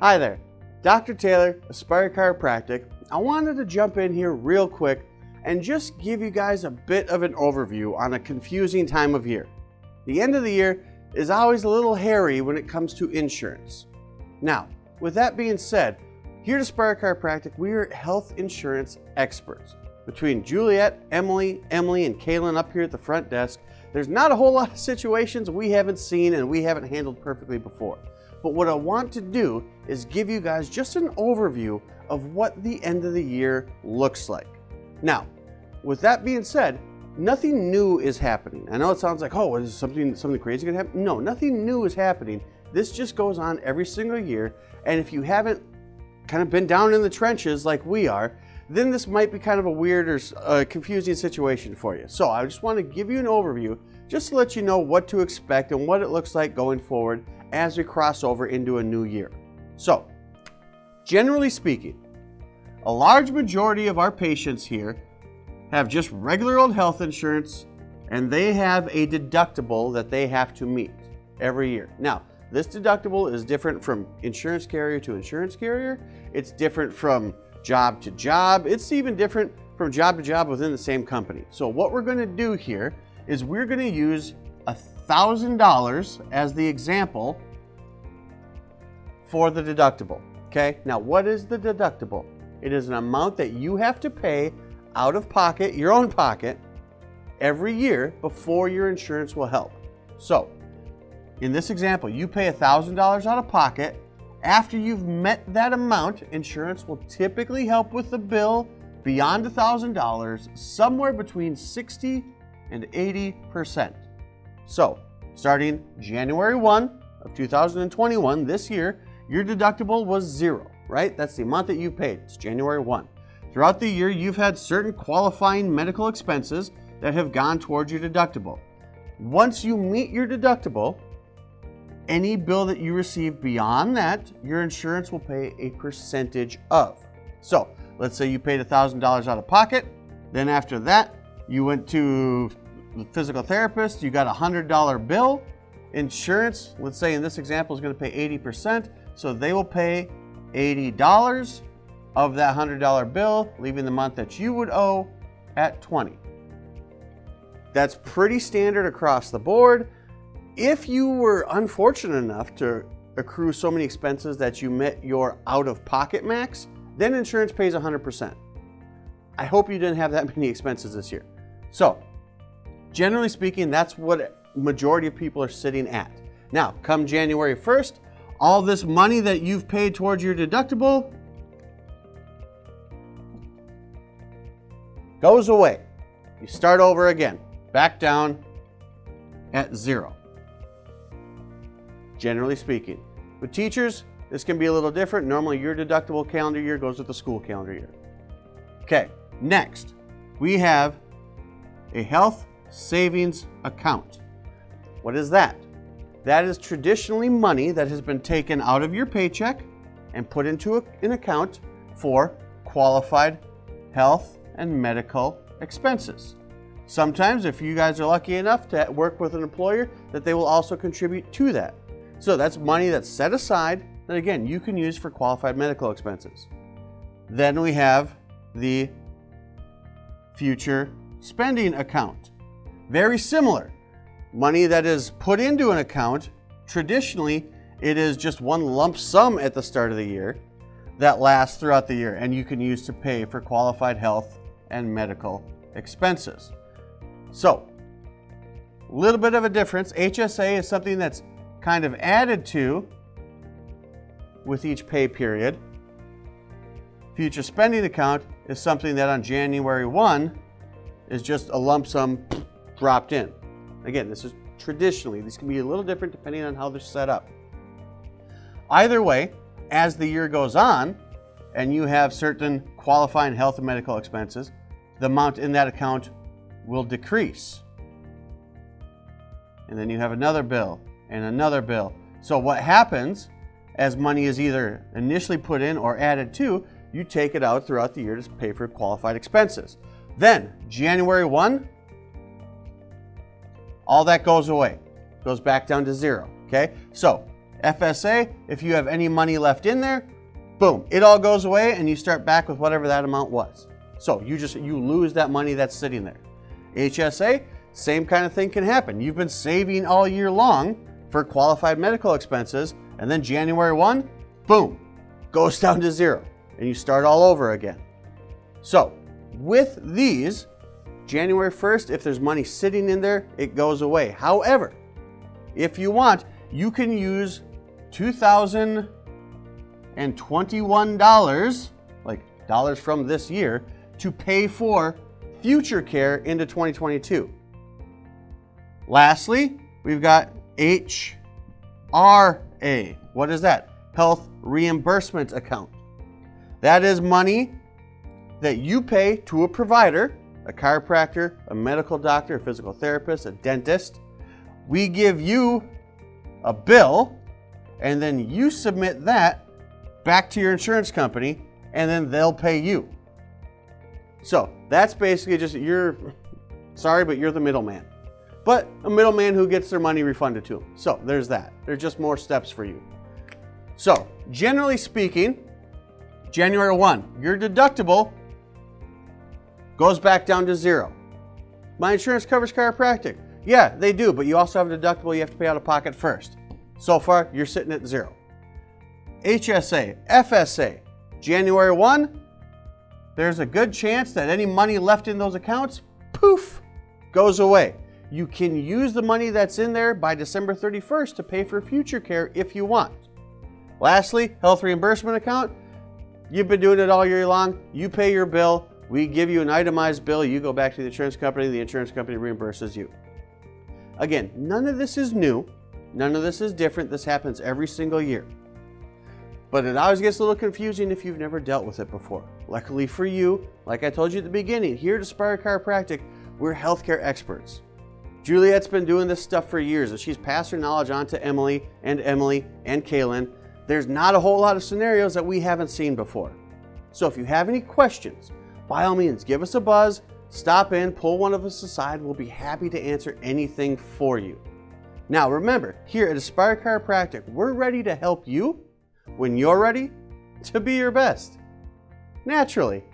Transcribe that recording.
Hi there, Dr. Taylor, Aspire Chiropractic. I wanted to jump in here real quick and just give you guys a bit of an overview on a confusing time of year. The end of the year is always a little hairy when it comes to insurance. Now, with that being said, here at Aspire Chiropractic, we are health insurance experts. Between Juliet, Emily, and Kaylin up here at the front desk, there's not a whole lot of situations we haven't seen and we haven't handled perfectly before. But what I want to do is give you guys just an overview of what the end of the year looks like. Now, with that being said, nothing new is happening. I know it sounds like, oh, is something crazy gonna happen? No, nothing new is happening. This just goes on every single year. And if you haven't kind of been down in the trenches like we are, then this might be kind of a weird or confusing situation for you. So I just want to give you an overview just to let you know what to expect and what it looks like going forward as we cross over into a new year. So, generally speaking, a large majority of our patients here have just regular old health insurance, and they have a deductible that they have to meet every year. Now, this deductible is different from insurance carrier to insurance carrier. It's different from job to job. It's even different from job to job within the same company. So what we're going to do here is we're going to use $1,000 as the example for the deductible. Okay, now what is the deductible? It is an amount that you have to pay out of pocket, your own pocket, every year before your insurance will help. So in this example, you pay $1,000 out of pocket. After you've met that amount, insurance will typically help with the bill beyond $1,000, somewhere between 60 and 80%. So, starting January 1 of 2021, this year, your deductible was $0, right? That's the amount that you paid. It's January 1. Throughout the year, you've had certain qualifying medical expenses that have gone towards your deductible. Once you meet your deductible, any bill that you receive beyond that, your insurance will pay a percentage of. So, let's say you paid $1,000 out of pocket. Then after that, you went to the physical therapist, you got a $100 bill. Insurance, let's say in this example, is going to pay 80%. So they will pay $80 of that $100 bill, leaving the month that you would owe at $20. That's pretty standard across the board. If you were unfortunate enough to accrue so many expenses that you met your out-of-pocket max, then insurance pays 100%. I hope you didn't have that many expenses this year. So, generally speaking, that's what majority of people are sitting at. Now, come January 1st, all this money that you've paid towards your deductible goes away. You start over again, back down at $0. Generally speaking. With teachers, this can be a little different. Normally, your deductible calendar year goes with the school calendar year. Okay, next, we have a health savings account. What is that? That is traditionally money that has been taken out of your paycheck and put into an account for qualified health and medical expenses. Sometimes, if you guys are lucky enough to work with an employer, that they will also contribute to that. So that's money that's set aside that, again, you can use for qualified medical expenses. Then we have the future spending account. Very similar. Money that is put into an account, traditionally, it is just one lump sum at the start of the year that lasts throughout the year, and you can use to pay for qualified health and medical expenses. So, a little bit of a difference. HSA is something that's kind of added to with each pay period. Future spending account is something that on January 1 is just a lump sum dropped in. Again, this is traditionally, these can be a little different depending on how they're set up. Either way, as the year goes on and you have certain qualifying health and medical expenses, the amount in that account will decrease. And then you have another bill and another bill. So what happens as money is either initially put in or added to, you take it out throughout the year to pay for qualified expenses. Then January 1, all that goes away, goes back down to $0. Okay, so FSA, if you have any money left in there, boom, it all goes away and you start back with whatever that amount was. So you lose that money that's sitting there. HSA, same kind of thing can happen. You've been saving all year long for qualified medical expenses, and then January 1, boom, goes down to zero, and you start all over again. So with these, January 1st, if there's money sitting in there, it goes away. However, if you want, you can use $2,021, like dollars from this year, to pay for future care into 2022. Lastly, we've got HRA. What is that? Health Reimbursement Account. That is money that you pay to a provider, a chiropractor, a medical doctor, a physical therapist, a dentist. We give you a bill, and then you submit that back to your insurance company, and then they'll pay you. So that's basically just sorry, but you're the middleman. But a middleman who gets their money refunded to them. So there's that. There's just more steps for you. So generally speaking, January 1, your deductible goes back down to zero. My insurance covers chiropractic. Yeah, they do, but you also have a deductible you have to pay out of pocket first. So far, you're sitting at zero. HSA, FSA, January 1, there's a good chance that any money left in those accounts, poof, goes away. You can use the money that's in there by December 31st to pay for future care if you want. Lastly, health reimbursement account. You've been doing it all year long. You pay your bill. We give you an itemized bill. You go back to the insurance company. The insurance company reimburses you. Again, none of this is new. None of this is different. This happens every single year. But it always gets a little confusing if you've never dealt with it before. Luckily for you, like I told you at the beginning, here at Aspire Chiropractic, we're healthcare experts. Juliet's been doing this stuff for years, and she's passed her knowledge on to Emily and Kaylin. There's not a whole lot of scenarios that we haven't seen before. So if you have any questions, by all means, give us a buzz, stop in, pull one of us aside. We'll be happy to answer anything for you. Now remember, here at Aspire Chiropractic, we're ready to help you when you're ready to be your best. Naturally.